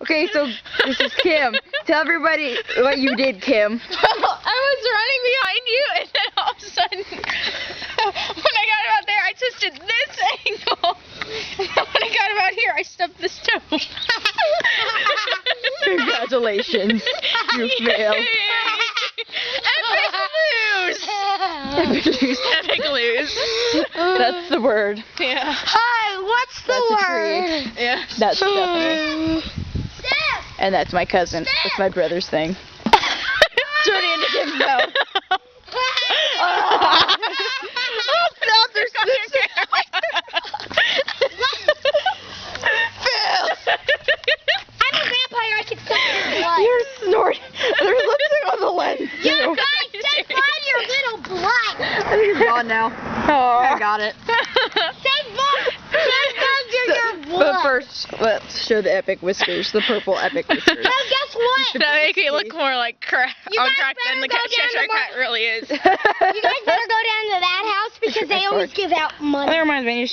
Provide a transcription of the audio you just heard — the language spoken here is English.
Okay, so this is Kim. Tell everybody what you did, Kim. I was running behind you, and then all of a sudden, when I got about there, I twisted this angle. And then when I got about here, I stubbed this toe. Congratulations. You failed. Epic lose. Epic lose. That's the word. Yeah. Hi, what's the That's a word? tree. Yeah. That's Stephanie. Steph! And that's my cousin. That's my brother's thing. Turn it into Kim's mouth. Oh, now there's this. I'm a vampire, I can suck your blood. You're snorting. There's lipstick on the lens. You too. guys, take on your little blood. I think it's gone now. Oh, I got it. Take blood your blood. But first, let's show the epic whiskers, the purple epic whiskers. So guess what? That make me look more like crap You on guys crack than the better go down Cheshire to Cat really is. You guys better go down to that house because they always give out money. That reminds me,